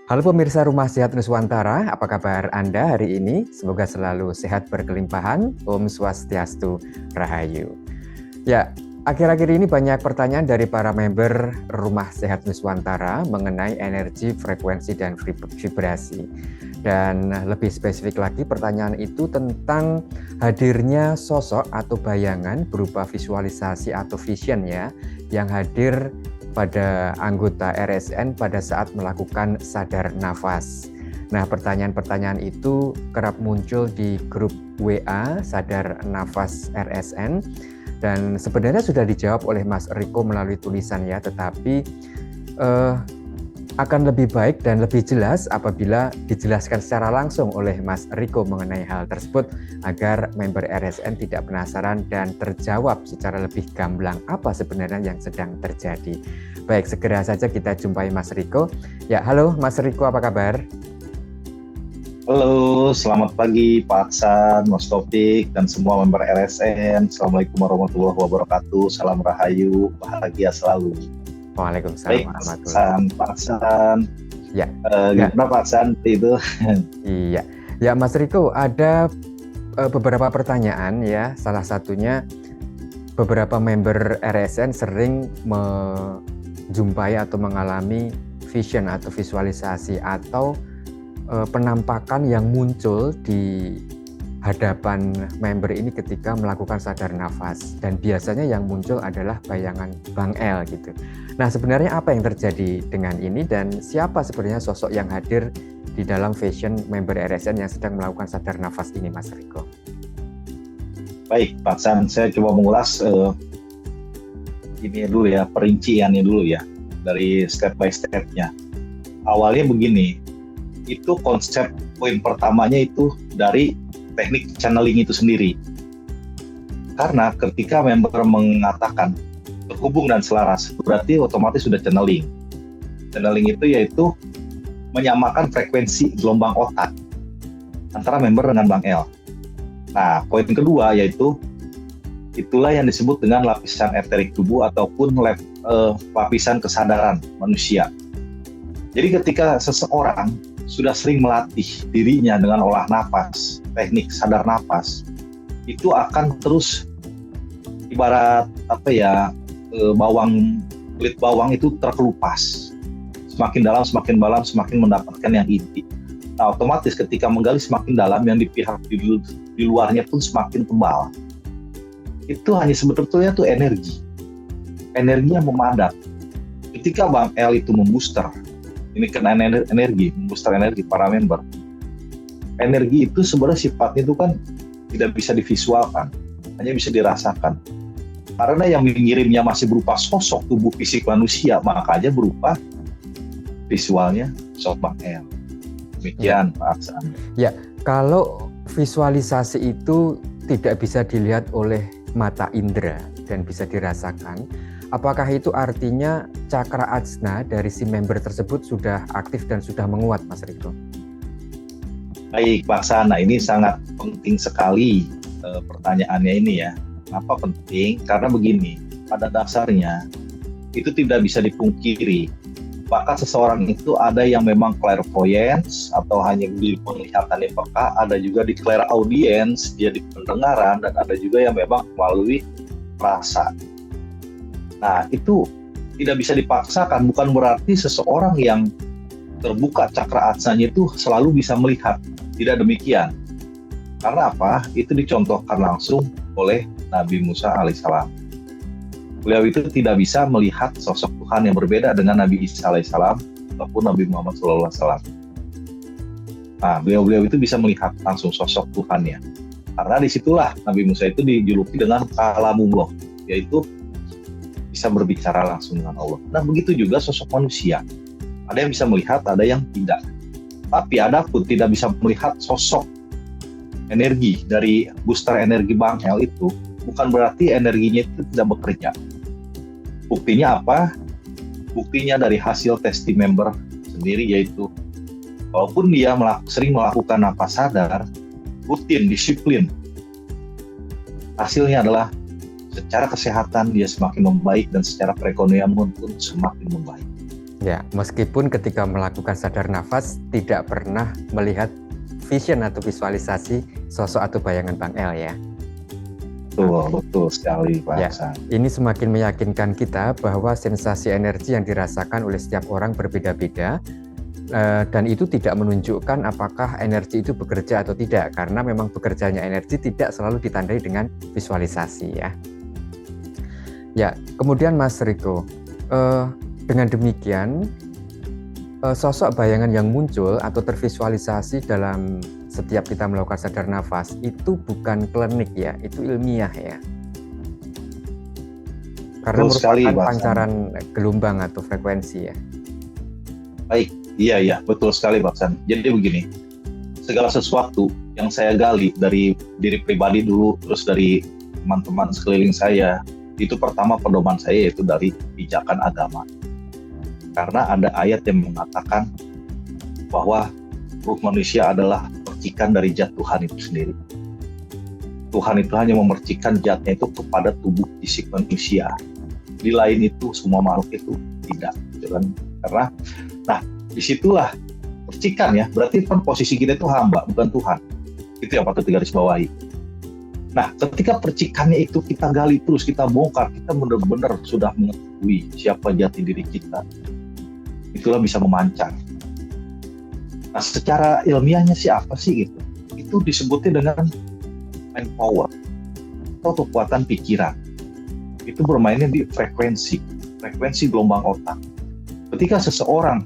Halo pemirsa Rumah Sehat Nuswantara, apa kabar Anda hari ini? Semoga selalu sehat berkelimpahan, Om Swastiastu, Rahayu. Ya, akhir-akhir ini banyak pertanyaan dari para member Rumah Sehat Nuswantara mengenai energi, frekuensi, dan vibrasi. Dan lebih spesifik lagi pertanyaan itu tentang hadirnya sosok atau bayangan berupa visualisasi atau vision ya, yang hadir pada anggota RSN pada saat melakukan sadar nafas. Nah, pertanyaan-pertanyaan itu kerap muncul di grup WA Sadar Nafas RSN dan sebenarnya sudah dijawab oleh Mas Riko melalui tulisan ya, tetapi akan lebih baik dan lebih jelas apabila dijelaskan secara langsung oleh Mas Riko mengenai hal tersebut agar member RSN tidak penasaran dan terjawab secara lebih gamblang apa sebenarnya yang sedang terjadi. Baik, segera saja kita jumpai Mas Riko. Ya, halo Mas Riko, apa kabar? Halo, selamat pagi Pak Aksan, Mas Taufik, dan semua member RSN. Assalamualaikum warahmatullahi wabarakatuh. Salam rahayu, bahagia selalu. Waalaikumsalam warahmatullahi wabarakatuh. Pak Aksan. Ya. Gimana Pak Aksan itu? Iya. Ya Mas Riko, ada beberapa pertanyaan ya. Salah satunya beberapa member RSN sering menjumpai atau mengalami vision atau visualisasi atau penampakan yang muncul di hadapan member ini ketika melakukan sadar nafas, dan biasanya yang muncul adalah bayangan Bang El gitu. Nah, sebenarnya apa yang terjadi dengan ini dan siapa sebenarnya sosok yang hadir di dalam vision member RSN yang sedang melakukan sadar nafas ini, Mas Riko? Baik, Pak Aksan, saya coba mengulas ini dulu ya, perinciannya dulu ya, dari step by step-nya. Awalnya begini, itu konsep poin pertamanya itu dari teknik channeling itu sendiri. Karena ketika member mengatakan terhubung dan selaras, berarti otomatis sudah channeling. Channeling itu yaitu menyamakan frekuensi gelombang otak antara member dengan Bang El. Nah, poin kedua yaitu itulah yang disebut dengan lapisan eterik tubuh ataupun lapisan kesadaran manusia. Jadi ketika seseorang sudah sering melatih dirinya dengan olah nafas, teknik sadar nafas, itu akan terus ibarat kulit bawang itu terkelupas. Semakin dalam, semakin dalam, semakin mendapatkan yang inti. Nah, otomatis ketika menggali semakin dalam, yang di pihak di luarnya pun semakin tebal. Itu hanya sebetulnya itu energi. Energinya memadat. Ketika Bang El itu membooster, ini kena energi, membooster energi para member. Energi itu sebenarnya sifatnya itu kan tidak bisa divisualkan, hanya bisa dirasakan. Karena yang mengirimnya masih berupa sosok tubuh fisik manusia, makanya berupa visualnya sosok Bang El. Demikian Pak Aksan. Ya, kalau visualisasi itu tidak bisa dilihat oleh mata indera dan bisa dirasakan, apakah itu artinya cakra ajna dari si member tersebut sudah aktif dan sudah menguat, Mas Riko? Baik, Pak Aksan. Nah, ini sangat penting sekali pertanyaannya ini ya. Kenapa penting? Karena begini, pada dasarnya itu tidak bisa dipungkiri. Bahkan seseorang itu ada yang memang clairvoyance atau hanya di penglihatan yang peka, ada juga di clairaudience, dia di pendengaran, dan ada juga yang memang melalui rasa. Nah, itu tidak bisa dipaksakan, bukan berarti seseorang yang terbuka cakra ajnanya itu selalu bisa melihat. Tidak demikian. Karena apa? Itu dicontohkan langsung oleh Nabi Musa alaihissalam. Beliau itu tidak bisa melihat sosok Tuhan yang berbeda dengan Nabi Isa alaihissalam ataupun Nabi Muhammad SAW. Nah, beliau itu bisa melihat langsung sosok Tuhannya. Karena disitulah Nabi Musa itu dijuluki dengan kalamullah, yaitu bisa berbicara langsung dengan Allah. Nah, begitu juga sosok manusia. Ada yang bisa melihat, ada yang tidak. Tapi ada pun tidak bisa melihat sosok energi dari booster energi Bang El itu, bukan berarti energinya itu tidak bekerja. Buktinya apa? Buktinya dari hasil testi member sendiri, yaitu walaupun dia sering melakukan nafas sadar, rutin, disiplin, hasilnya adalah secara kesehatan dia semakin membaik dan secara perekonomian pun semakin membaik. Ya, meskipun ketika melakukan sadar nafas tidak pernah melihat vision atau visualisasi sosok atau bayangan Bang El ya. Betul sekali Pak Ya, Aksan. ini semakin meyakinkan kita bahwa sensasi energi yang dirasakan oleh setiap orang berbeda-beda, dan itu tidak menunjukkan apakah energi itu bekerja atau tidak, karena memang bekerjanya energi tidak selalu ditandai dengan visualisasi ya. Ya, kemudian Mas Riko, dengan demikian sosok bayangan yang muncul atau tervisualisasi dalam setiap kita melakukan sadar nafas itu bukan klinik ya, itu ilmiah ya. Karena Betul sekali, merupakan Pak pancaran gelombang atau frekuensi ya. Baik, iya, betul sekali Pak Aksan. Jadi begini, segala sesuatu yang saya gali dari diri pribadi dulu, terus dari teman-teman sekeliling saya, itu pertama pedoman saya yaitu dari pijakan agama. Karena ada ayat yang mengatakan bahwa ruh manusia adalah percikan dari zat Tuhan itu sendiri. Tuhan itu hanya memercikan zatnya itu kepada tubuh fisik manusia. Di lain itu semua makhluk itu tidak. Karena, nah disitulah percikan ya, berarti kan posisi kita itu hamba, bukan Tuhan. Itu yang patut digarisbawahi. Nah, ketika percikannya itu kita gali terus, kita bongkar, kita benar-benar sudah mengetahui siapa jati diri kita. Itulah bisa memancar. Nah, secara ilmiahnya sih apa sih gitu? Itu disebutnya dengan mind power atau kekuatan pikiran. Itu bermainnya di frekuensi gelombang otak. Ketika seseorang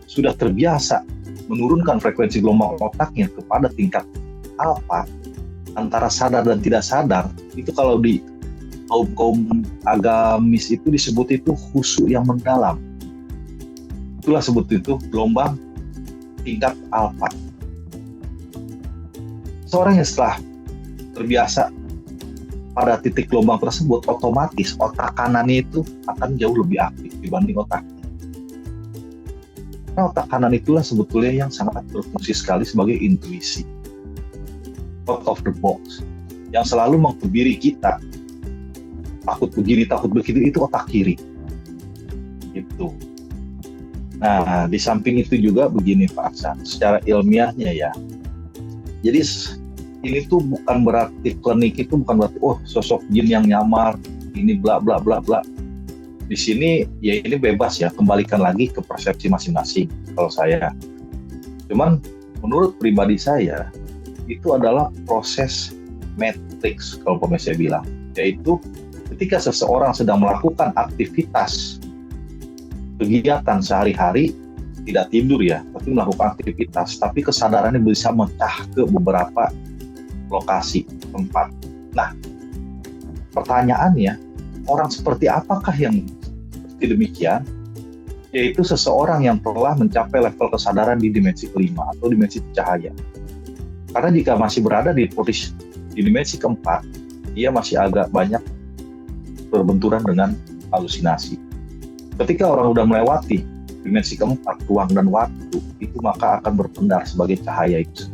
sudah terbiasa menurunkan frekuensi gelombang otaknya kepada tingkat alfa, antara sadar dan tidak sadar, itu kalau di kaum agamis itu disebut itu khusyuk yang mendalam. Itulah sebut itu gelombang tingkat alfa. Seorang yang setelah terbiasa pada titik gelombang tersebut, otomatis otak kanannya itu akan jauh lebih aktif dibanding otak. Nah, otak kanan itulah sebetulnya yang sangat berfungsi sekali sebagai intuisi, out of the box, yang selalu mengkebiri kita. Takut begini, takut begitu, itu otak kiri. Itu. Nah, di samping itu juga begini Pak Aksan, secara ilmiahnya ya. Jadi ini tuh bukan berarti klinik itu bukan berarti sosok jin yang nyamar, ini bla bla bla bla. Di sini ya ini bebas ya, kembalikan lagi ke persepsi masing-masing kalau saya. Cuman menurut pribadi saya itu adalah proses matrix kalau saya bilang, yaitu ketika seseorang sedang melakukan aktivitas kegiatan sehari-hari, tidak tidur ya, tapi melakukan aktivitas, tapi kesadarannya bisa mencah ke beberapa lokasi, tempat. Nah, pertanyaannya, orang seperti apakah yang seperti demikian? Yaitu seseorang yang telah mencapai level kesadaran di dimensi kelima atau dimensi cahaya. Karena jika masih berada di dimensi keempat, dia masih agak banyak berbenturan dengan halusinasi. Ketika orang sudah melewati dimensi keempat, ruang dan waktu, itu maka akan berpendar sebagai cahaya itu.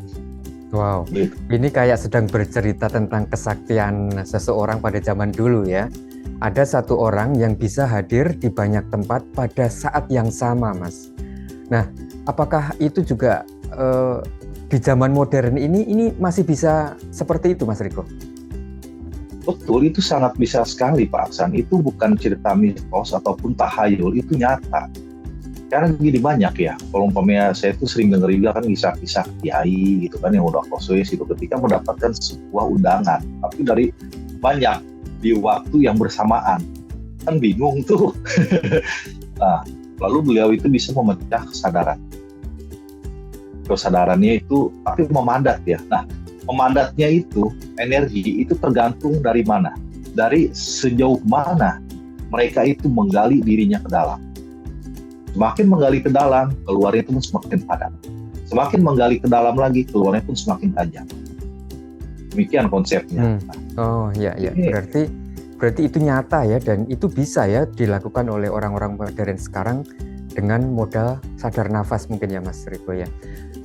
Wow, ini kayak sedang bercerita tentang kesaktian seseorang pada zaman dulu ya. Ada satu orang yang bisa hadir di banyak tempat pada saat yang sama, Mas. Nah, apakah itu juga di zaman modern ini masih bisa seperti itu, Mas Riko? Betul, itu sangat bisa sekali Pak Aksan. Itu bukan cerita mitos ataupun tahayul, itu nyata. Karena gini banyak ya, kalau umpamanya saya itu sering dengar juga kan kisah-kisah kiai gitu kan yang udah kosois itu ketika mendapatkan sebuah undangan, tapi dari banyak di waktu yang bersamaan, kan bingung tuh. Nah, lalu beliau itu bisa memecah kesadarannya itu, tapi memandat ya. Nah, memandatnya itu, energi itu tergantung dari mana, dari sejauh mana mereka itu menggali dirinya ke dalam. Semakin menggali ke dalam, keluarnya pun semakin padat. Semakin menggali ke dalam lagi, keluarnya pun semakin tajam. Demikian konsepnya. Oh iya, berarti itu nyata ya, dan itu bisa ya dilakukan oleh orang-orang modern sekarang dengan modal sadar nafas mungkin ya Mas Riko ya.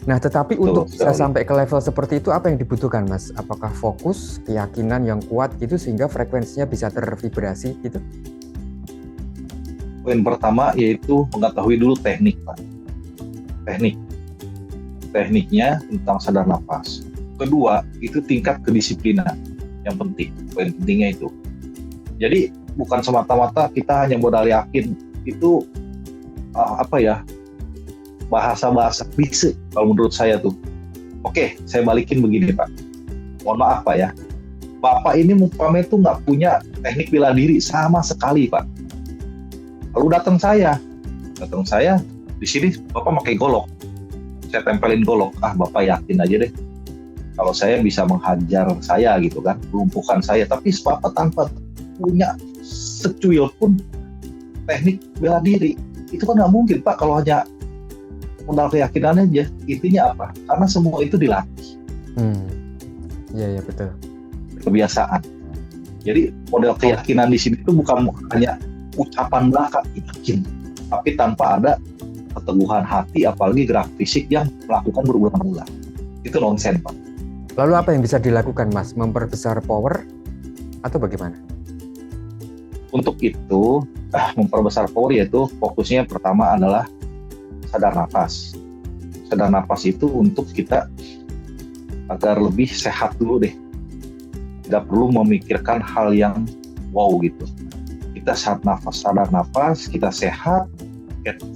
Nah, tetapi untuk bisa sampai ke level seperti itu apa yang dibutuhkan Mas? Apakah fokus, keyakinan yang kuat gitu sehingga frekuensinya bisa tervibrasi gitu? Poin pertama yaitu mengetahui dulu teknik, Pak. Tekniknya tentang sadar nafas. Kedua, itu tingkat kedisiplinan yang penting. Poin pentingnya itu. Jadi bukan semata-mata kita hanya modal yakin itu bahasa-bahasa klise kalau menurut saya tuh. Oke, saya balikin begini, Pak. Mohon maaf, Pak ya. Bapak ini umpamanya tuh nggak punya teknik bela diri sama sekali, Pak. Lalu datang saya di sini Bapak pakai golok. Saya tempelin golok. Bapak yakin aja deh kalau saya bisa menghajar saya gitu kan, melumpuhkan saya. Tapi Bapak tanpa punya secuil pun teknik bela diri, itu kan nggak mungkin, Pak, kalau hanya modal keyakinan aja. Intinya apa? Karena semua itu dilatih. Iya betul. Kebiasaan. Jadi model keyakinan di sini itu bukan hanya ucapan belaka yakin, tapi tanpa ada keteguhan hati, apalagi gerak fisik yang melakukan berulang-ulang. Itu nonsen, Pak. Lalu apa yang bisa dilakukan, Mas? Memperbesar power atau bagaimana? Untuk itu, memperbesar power yaitu fokusnya pertama adalah sadar nafas. Sadar nafas itu untuk kita agar lebih sehat dulu deh. Tidak perlu memikirkan hal yang wow gitu. Kita sadar nafas, kita sehat,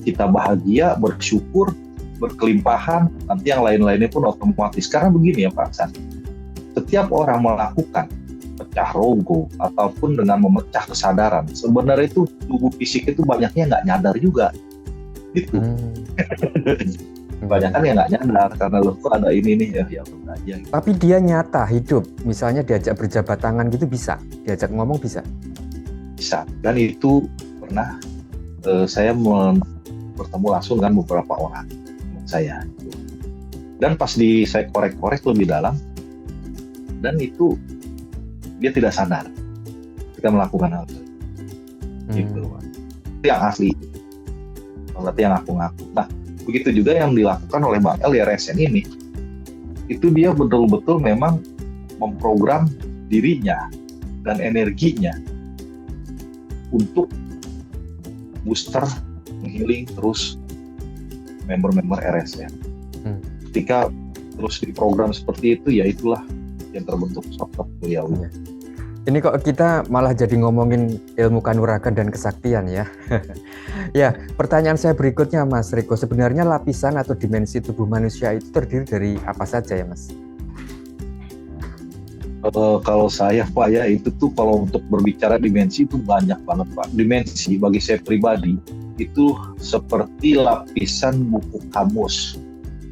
kita bahagia, bersyukur, berkelimpahan, nanti yang lain-lainnya pun otomatis. Karena begini ya Pak Aksan, setiap orang melakukan pecah rogo ataupun dengan memecah kesadaran, sebenarnya itu tubuh fisik itu banyaknya nggak nyadar juga. Gitu. Banyak kan yang nggak nyadar karena loh kok ada ini nih ya udah aja. Gitu. Tapi dia nyata hidup, misalnya diajak berjabat tangan gitu bisa, diajak ngomong bisa. Bisa. Dan itu pernah saya bertemu langsung dengan beberapa orang saya. Dan pas saya korek-korek lebih dalam, dan itu dia tidak sadar kita melakukan hal itu. Gitu. Itu yang asli. Berarti yang ngaku-ngaku. Nah, begitu juga yang dilakukan oleh Bang El di RSN ini. Itu dia betul-betul memang memprogram dirinya dan energinya untuk booster, menghealing terus member-member RSN. Ketika terus diprogram seperti itu, ya itulah yang terbentuk sosok beliau. Ini kok kita malah jadi ngomongin ilmu kanuragan dan kesaktian ya. Ya, pertanyaan saya berikutnya Mas Riko, sebenarnya lapisan atau dimensi tubuh manusia itu terdiri dari apa saja ya Mas? Kalau saya Pak ya, itu tuh kalau untuk berbicara dimensi itu banyak banget Pak. Dimensi bagi saya pribadi itu seperti lapisan buku kamus.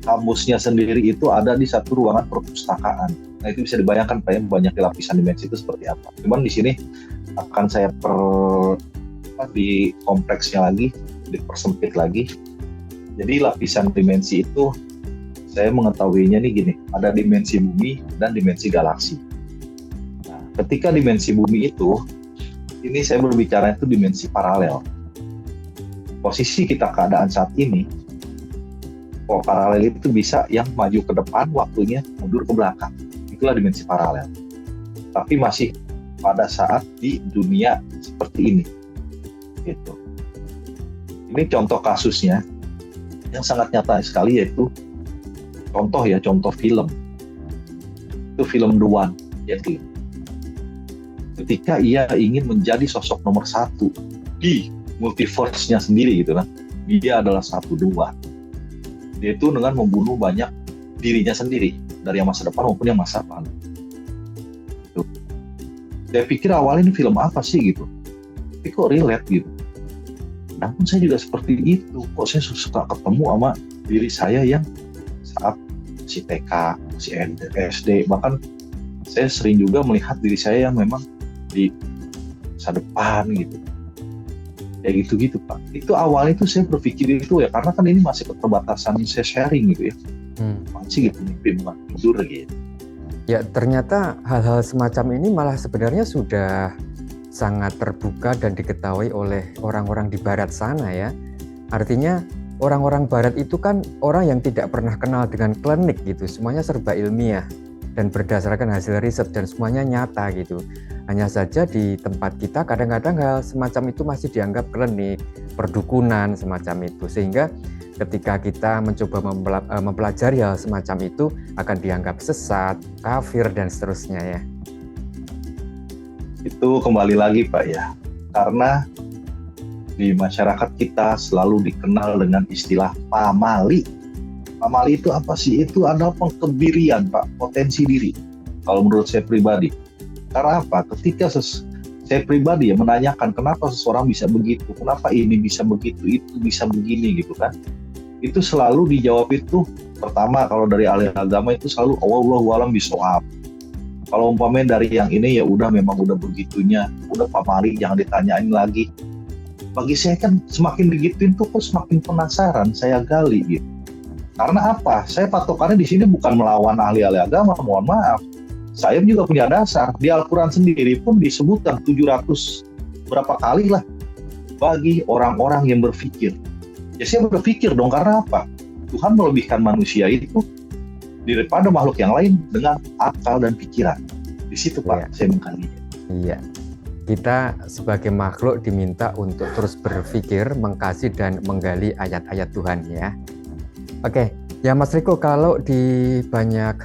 Kamusnya sendiri itu ada di satu ruangan perpustakaan. Nah itu bisa dibayangkan Pak ya, banyak lapisan dimensi itu seperti apa. Cuman di sini akan saya di kompleksnya lagi, dipersempit lagi. Jadi lapisan dimensi itu saya mengetahuinya nih gini, ada dimensi bumi dan dimensi galaksi. Nah, ketika dimensi bumi itu, ini saya berbicara itu dimensi paralel. Posisi kita keadaan saat ini, paralel itu bisa yang maju ke depan waktunya, mundur ke belakang. Itulah dimensi paralel. Tapi masih pada saat di dunia seperti ini. Gitu. Ini contoh kasusnya yang sangat nyata sekali, yaitu contoh film. Itu film The One, Jet Li. Ketika ia ingin menjadi sosok nomor 1 di multiverse-nya sendiri gitu kan. Dia adalah 1-2. Dia itu dengan membunuh banyak dirinya sendiri, dari yang masa depan maupun yang masa lalu. Gitu. Saya pikir awalnya ini film apa sih gitu. Tapi kok relate gitu. Namun saya juga seperti itu. Kok saya suka ketemu sama diri saya yang saat masih TK, masih SD. Bahkan saya sering juga melihat diri saya yang memang di masa depan gitu. Kayak gitu-gitu Pak. Itu awalnya itu saya berpikir itu ya, karena kan ini masih keterbatasan saya sharing gitu ya. Masih gitu, mimpi bukan tidur gitu. Ya ternyata hal-hal semacam ini malah sebenarnya sudah sangat terbuka dan diketahui oleh orang-orang di barat sana ya. Artinya orang-orang barat itu kan orang yang tidak pernah kenal dengan klinik gitu. Semuanya serba ilmiah dan berdasarkan hasil riset dan semuanya nyata gitu. Hanya saja di tempat kita kadang-kadang hal semacam itu masih dianggap klinik, perdukunan semacam itu, sehingga ketika kita mencoba mempelajari hal semacam itu akan dianggap sesat, kafir, dan seterusnya ya. Itu kembali lagi Pak ya, karena di masyarakat kita selalu dikenal dengan istilah pamali. Pamali itu apa sih? Itu adalah pengkebirian Pak, potensi diri. Kalau menurut saya pribadi. Karena apa? Ketika saya pribadi ya menanyakan kenapa seseorang bisa begitu, kenapa ini bisa begitu, itu bisa begini gitu kan. Itu selalu dijawab itu, pertama kalau dari ahli agama itu selalu Allahu a'lam bishawab. Kalau umpamanya dari yang ini ya udah memang udah begitunya, udah pamali jangan ditanyain lagi. Bagi saya kan semakin digituin tuh kok semakin penasaran, saya gali gitu. Karena apa? Saya patokannya di sini bukan melawan ahli-ahli agama, mohon maaf. Saya juga punya dasar. Di Al-Quran sendiri pun disebutkan 700 berapa kali lah bagi orang-orang yang berpikir. Ya saya berpikir dong, karena apa? Tuhan melebihkan manusia itu daripada makhluk yang lain dengan akal dan pikiran. Di situ Pak, saya mengkalinya. Iya. Kita sebagai makhluk diminta untuk terus berpikir, mengkaji dan menggali ayat-ayat Tuhan ya. Oke, ya Mas Riko, kalau di banyak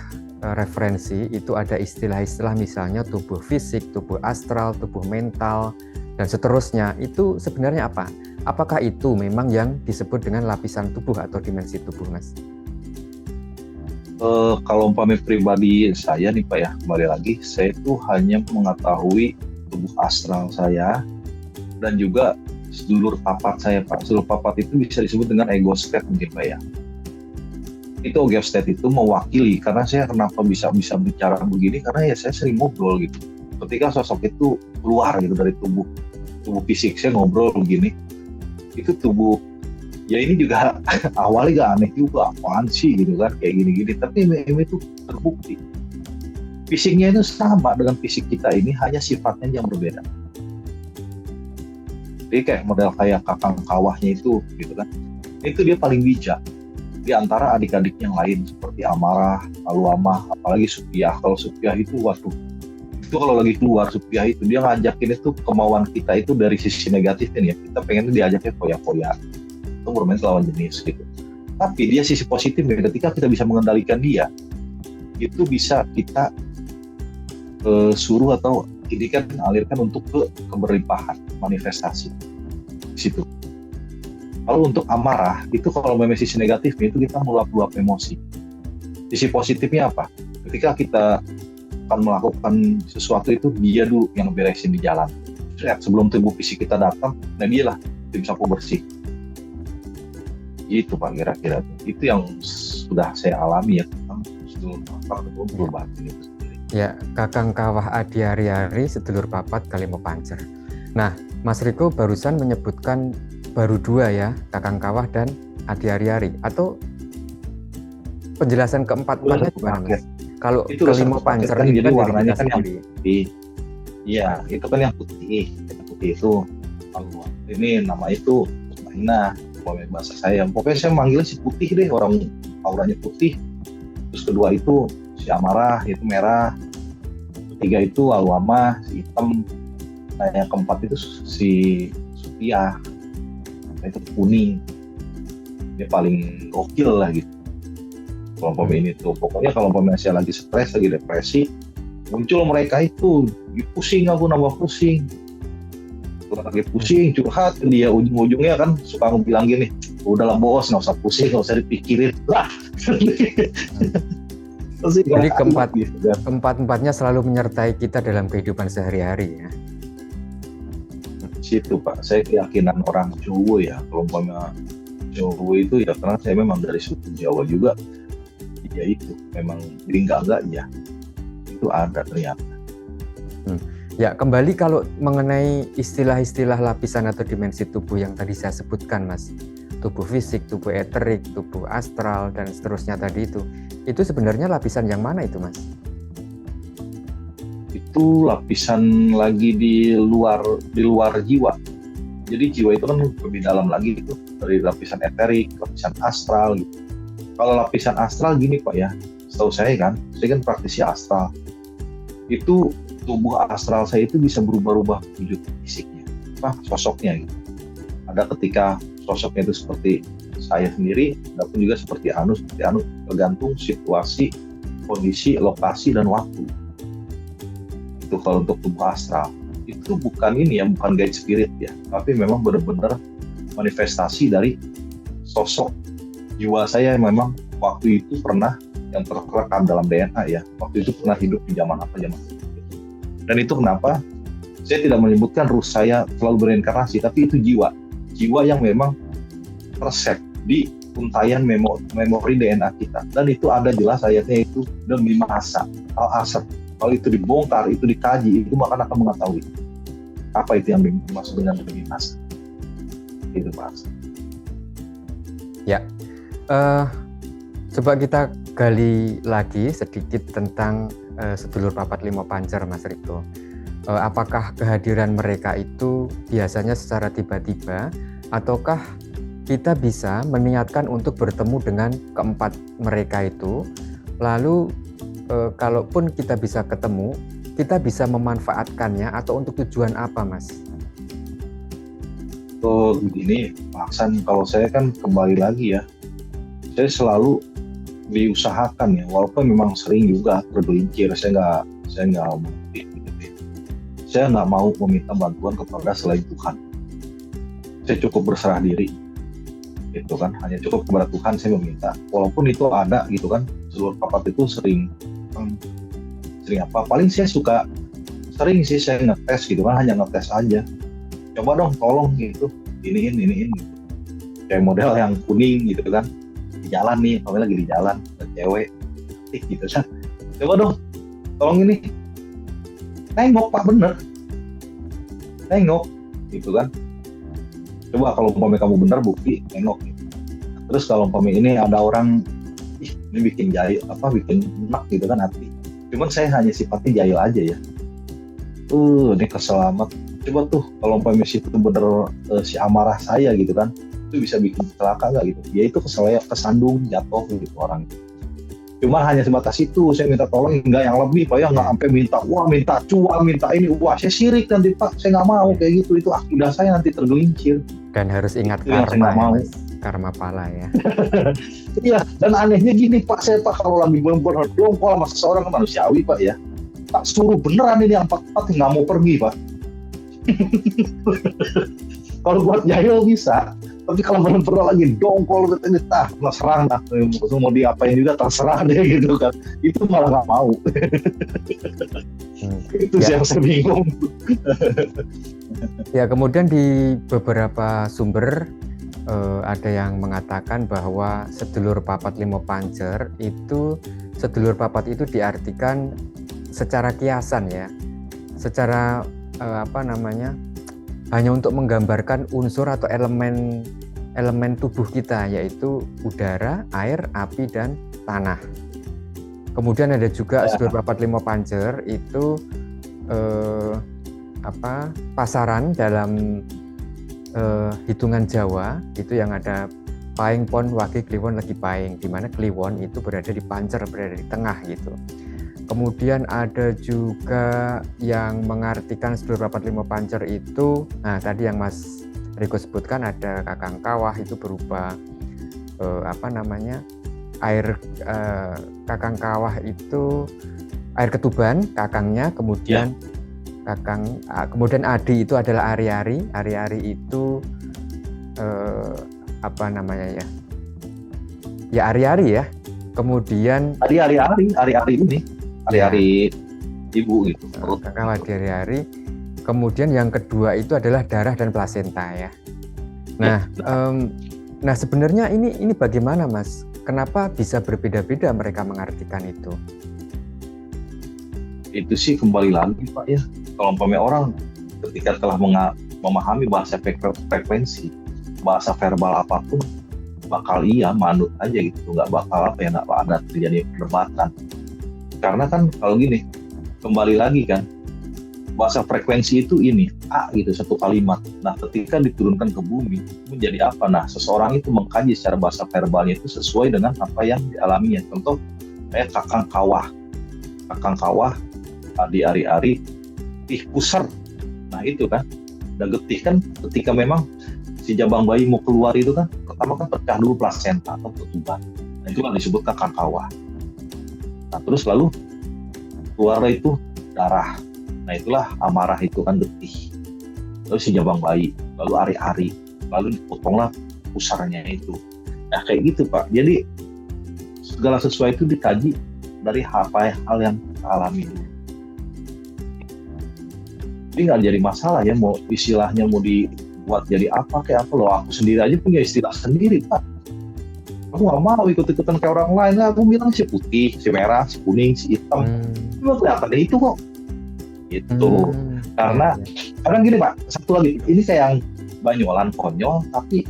referensi itu ada istilah-istilah misalnya tubuh fisik, tubuh astral, tubuh mental, dan seterusnya. Itu sebenarnya apa? Apakah itu memang yang disebut dengan lapisan tubuh atau dimensi tubuh, Mas? Kalau umpamanya pribadi saya nih Pak ya, kembali lagi, saya itu hanya mengetahui tubuh astral saya dan juga sedulur papat saya Pak. Sedulur papat itu bisa disebut dengan ego state mungkin Pak ya. Itu ego state itu mewakili, karena saya kenapa bisa bicara begini, karena ya saya sering ngobrol gitu. Ketika sosok itu keluar gitu dari tubuh fisik, saya ngobrol begini, itu tubuh, ya ini juga awalnya gak aneh juga, apaan sih gitu kan, kayak gini-gini, tapi itu terbukti. Fisiknya itu sama dengan fisik kita ini, hanya sifatnya yang berbeda. Jadi kayak model kayak kakang kawahnya itu gitu kan, itu dia paling bijak di antara adik-adik yang lain seperti Amarah, Aluamah, apalagi Supiah. Kalau Supiah itu waduh, itu kalau lagi keluar Supiah itu dia ngajakin itu kemauan kita itu dari sisi negatifnya ya, kita pengen diajaknya foya-foya, itu bermain lawan jenis gitu. Tapi dia sisi positifnya, ketika kita bisa mengendalikan dia, itu bisa kita suruh atau ini kan alirkan untuk keberlimpahan, manifestasi di situ. Kalau untuk amarah, itu kalau memang sisi negatifnya itu kita meluap-luap emosi. Sisi positifnya apa? Ketika kita akan melakukan sesuatu itu, dia dulu yang beresin di jalan. Sebelum tubuh fisik kita datang, nah dialah tim sapu bersih. Itu Pak kira-kira. Itu yang sudah saya alami ya tentang sedulur papat atau perubahan ini sendiri. Ya, kakang kawah adi ari-ari, sedulur papat kalimo pancer. Nah, Mas Riko barusan menyebutkan baru dua ya, kakang kawah dan adi ari-ari, atau penjelasan keempat-empatnya gimana Mas? Kalau kelima pancer kan, ini jadi kan warnanya kan yang putih. Iya, itu kan yang putih. Yang putih itu kalau ini nama itu Maina, bahasa saya. Pokoknya saya manggilnya si putih deh, orang auranya putih. Terus kedua itu si Amarah, itu merah. Ketiga itu Aluamah, si hitam. Nah yang keempat itu si Supiah, itu kuning. Dia paling gokil lah gitu. Kelompok ini tuh, pokoknya kalau saya lagi stres, lagi depresi, muncul mereka itu, pusing aku nambah pusing. Lagi pusing, curhat dia, ujung-ujungnya kan suka bilang gini, udahlah bos, nggak usah pusing, nggak usah dipikirin lah. Jadi keempat-empatnya selalu menyertai kita dalam kehidupan sehari-hari ya. Situ Pak, saya keyakinan orang Jawa ya, kalau Jawa itu ya karena saya memang dari suku Jawa juga, ya itu memang enggak ya, itu ada ternyata. Ya, kembali kalau mengenai istilah-istilah lapisan atau dimensi tubuh yang tadi saya sebutkan Mas, tubuh fisik, tubuh eterik, tubuh astral, dan seterusnya tadi itu sebenarnya lapisan yang mana itu Mas? Itu lapisan lagi di luar jiwa. Jadi jiwa itu kan lebih dalam lagi itu, dari lapisan eterik, lapisan astral gitu. Kalau lapisan astral gini Pak ya, setahu saya kan praktisi astral. Itu tubuh astral saya itu bisa berubah-ubah wujud fisiknya, sosoknya gitu. Ada ketika sosoknya itu seperti saya sendiri, ada pun juga seperti Anu, tergantung situasi, kondisi, lokasi, dan waktu. Itu kalau untuk tubuh astral. Itu bukan bukan guide spirit ya, tapi memang benar-benar manifestasi dari sosok jiwa saya yang memang waktu itu pernah yang terekam dalam DNA ya, waktu itu pernah hidup di zaman apa. Dan itu kenapa saya tidak menyebutkan ruh saya selalu bereinkarnasi, tapi itu jiwa yang memang tersek di untayan memori DNA kita, dan itu ada jelas ayatnya, itu demi masa al-asr. Kalau itu dibongkar, itu dikaji, itu akan mengetahui apa itu yang dimaksud dengan demi masa. Itu Pak. Ya, coba kita gali lagi sedikit tentang sedulur papat limo pancer, Mas Riko. Apakah kehadiran mereka itu biasanya secara tiba-tiba, ataukah kita bisa meniatkan untuk bertemu dengan keempat mereka itu, lalu kalaupun kita bisa ketemu, kita bisa memanfaatkannya atau untuk tujuan apa, Mas? Begini, Pak Aksan, kalau saya kan kembali lagi ya, saya selalu diusahakan ya, walaupun memang sering juga tergelincir, saya nggak saya nggak mau meminta bantuan kepada selain Tuhan. Saya cukup berserah diri, itu kan, hanya cukup kepada Tuhan saya meminta. Walaupun itu ada gitu kan, seluruh papat itu sering apa? Paling saya sering sih saya ngetes gitu kan, hanya ngetes aja. Coba dong, tolong gitu, iniin gitu. Kayak model yang kuning gitu kan, di jalan nih, kami lagi di jalan, ada cewek, gitu kan. Coba dong, tolong ini. Nengok Pak, bener. Nengok, gitu kan. Coba kalau umpamanya kamu bener, bukti, nengok. Gitu. Terus kalau umpamanya ini ada orang, ini bikin jahil, bikin enak gitu kan hati. Cuman saya hanya sifatnya jahil aja ya. Ini keselamat. Coba tuh, kalau umpamanya situ bener si amarah saya gitu kan, itu bisa bikin celaka nggak gitu. Ya itu kesandung, jatuh gitu orang itu. Cuma hanya sebatas itu, saya minta tolong, enggak yang lebih, Pak, ya nggak sampai minta cuan, minta ini, saya sirik nanti Pak, saya nggak mau kayak gitu, itu akidah saya nanti tergelincir. Dan harus ingat itu karma ya, Mas. Karma pala ya. Iya, dan anehnya gini Pak, saya Pak kalau lagi berdompol sama seseorang manusiawi Pak ya, tak suruh beneran ini yang 4 nggak mau pergi Pak. Kalau buat jahil bisa, tapi kalau benar-benar lagi dongkol serang lah, mau diapain juga terserah deh gitu kan, itu malah nggak mau. Itu sih yang saya bingung. Ya, kemudian di beberapa sumber ada yang mengatakan bahwa sedulur papat limo pancer itu, sedulur papat itu diartikan secara kiasan ya, secara hanya untuk menggambarkan unsur atau elemen tubuh kita, yaitu udara, air, api, dan tanah. Kemudian ada juga sedulur papat limo pancer itu pasaran dalam hitungan Jawa itu yang ada paing, pon, wage, kliwon, legi paing, di mana kliwon itu berada di pancer, berada di tengah gitu. Kemudian ada juga yang mengartikan sedulur papat limo pancer itu, nah tadi yang Mas Riko sebutkan ada kakang kawah, itu berupa air, kakang kawah itu air ketuban kakangnya, kemudian kemudian adi itu adalah ari-ari itu ari-ari ya, kemudian ari-ari ibu gitu. Kakak hari-hari. Kemudian yang kedua itu adalah darah dan plasenta ya. Nah, nah sebenarnya ini bagaimana Mas? Kenapa bisa berbeda-beda mereka mengartikan itu? Itu sih kembali lagi Pak ya. Kalau umpamanya orang ketika telah memahami bahasa frekuensi, bahasa verbal apapun, bakal manut aja gitu, nggak bakal nggak ada terjadi perdebatan. Karena kan kalau gini, kembali lagi kan, bahasa frekuensi itu A gitu, satu kalimat. Nah ketika diturunkan ke bumi, menjadi apa? Nah seseorang itu mengkaji secara bahasa verbalnya itu sesuai dengan apa yang dialaminya. Contoh kayak kakang kawah di ari-ari getih pusar. Nah itu kan, udah getih kan ketika memang si jabang bayi mau keluar itu kan, pertama kan pecah dulu plasenta atau ketuban. Nah itulah disebut kakak kawah. Nah terus lalu keluar itu darah. Nah itulah amarah itu kan getih. Lalu si jabang bayi, lalu ari-ari, lalu dipotonglah pusarnya itu. Nah kayak gitu Pak. Jadi segala sesuatu itu dikaji dari hal yang kita alami dulu. Jadi nggak jadi masalah ya, mau istilahnya mau dibuat jadi apa kayak apa loh. Aku sendiri aja punya istilah sendiri Pak. Aku nggak mau ikut-ikutan kayak orang lain. Aku bilang si putih, si merah, si kuning, si hitam. Cuma kelihatan itu kok. Itu karena gini Pak. Satu lagi, ini kayak yang banyolan konyol, tapi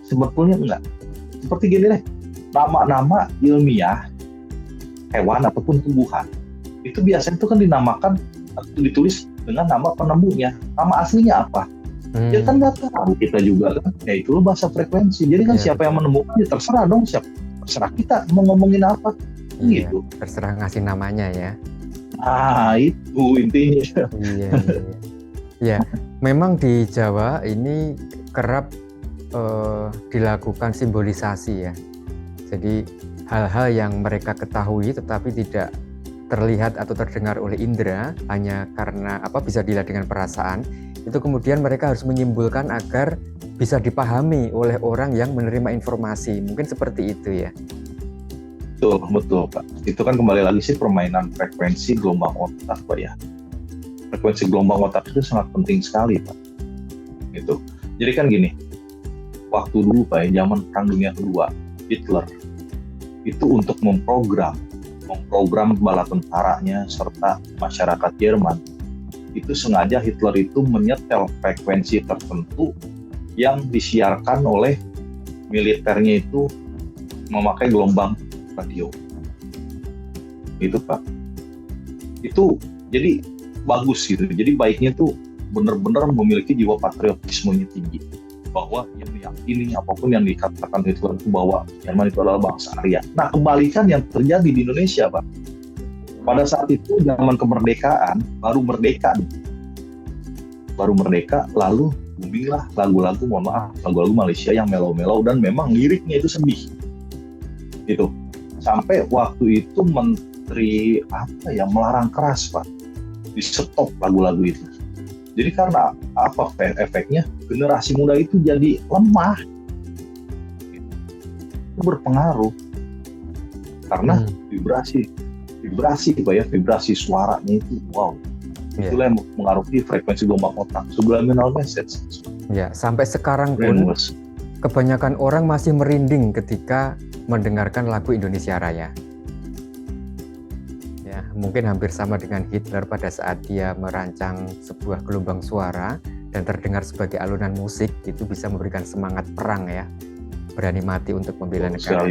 sebetulnya enggak. Seperti gini deh, nama-nama ilmiah hewan ataupun tumbuhan itu biasanya itu kan dinamakan atau ditulis dengan nama penemunya. Nama aslinya apa? Ya kan nggak tahu kita juga kan. Ya itu loh bahasa frekuensi. Jadi kan siapa yang menemukan ya terserah dong, terserah kita mau ngomongin apa. Gitu. Terserah ngasih namanya ya. Ah itu intinya. Iya. Memang di Jawa ini kerap dilakukan simbolisasi ya. Jadi hal-hal yang mereka ketahui tetapi tidak terlihat atau terdengar oleh indera hanya karena bisa dilihat dengan perasaan, itu kemudian mereka harus menyimpulkan agar bisa dipahami oleh orang yang menerima informasi. Mungkin seperti itu ya. Betul Pak. Itu kan kembali lagi sih permainan frekuensi gelombang otak Pak ya. Frekuensi gelombang otak itu sangat penting sekali Pak. Gitu. Jadi kan gini, waktu dulu Pak ya, zaman Perang Dunia Kedua, Hitler itu untuk memprogram bala tentaranya serta masyarakat Jerman, itu sengaja Hitler itu menyetel frekuensi tertentu yang disiarkan oleh militernya itu memakai gelombang radio. Itu Pak. Itu jadi bagus gitu. Jadi baiknya tuh benar-benar memiliki jiwa patriotismenya tinggi. Bahwa yang meyakini apapun yang dikatakan Hitler itu bahwa Jerman itu adalah bangsa Arya. Nah kembalikan yang terjadi di Indonesia Pak. Pada saat itu zaman kemerdekaan, baru merdeka, lalu boominglah lagu-lagu, lagu-lagu Malaysia yang melo-melo dan memang liriknya itu sedih. Gitu. Sampai waktu itu menteri melarang keras Pak, di stop lagu-lagu itu. Jadi karena efeknya generasi muda itu jadi lemah, itu berpengaruh karena vibrasi Pak ya, vibrasi suaranya itu itulah yang mengaruhi frekuensi gelombang otak, subliminal message. Ya, sampai sekarang pun kebanyakan orang masih merinding ketika mendengarkan lagu Indonesia Raya. Ya, mungkin hampir sama dengan Hitler pada saat dia merancang sebuah gelombang suara dan terdengar sebagai alunan musik, itu bisa memberikan semangat perang ya, berani mati untuk membela negara.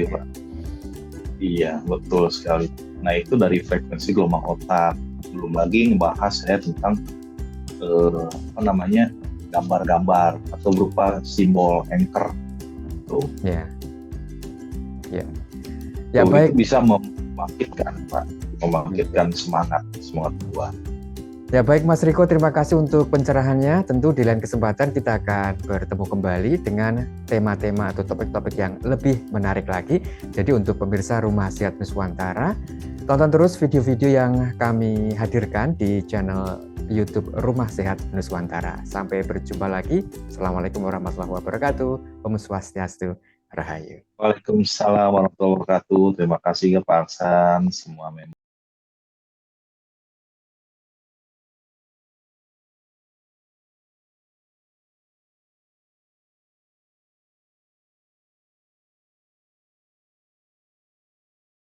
Iya, betul sekali. Nah itu dari frekuensi gelombang otak. Belum lagi ngebahas saya tentang gambar-gambar atau berupa simbol anchor. Tuh. Ya, baik. Itu bisa membangkitkan Pak, semangat buah. Ya baik Mas Riko, terima kasih untuk pencerahannya. Tentu di lain kesempatan kita akan bertemu kembali dengan tema-tema atau topik-topik yang lebih menarik lagi. Jadi untuk pemirsa Rumah Sehat Nuswantara, tonton terus video-video yang kami hadirkan di channel YouTube Rumah Sehat Nuswantara. Sampai berjumpa lagi. Assalamualaikum warahmatullahi wabarakatuh. Om Swastiastu, Rahayu. Waalaikumsalam warahmatullahi wabarakatuh. Terima kasih Pak Aksan, semua member.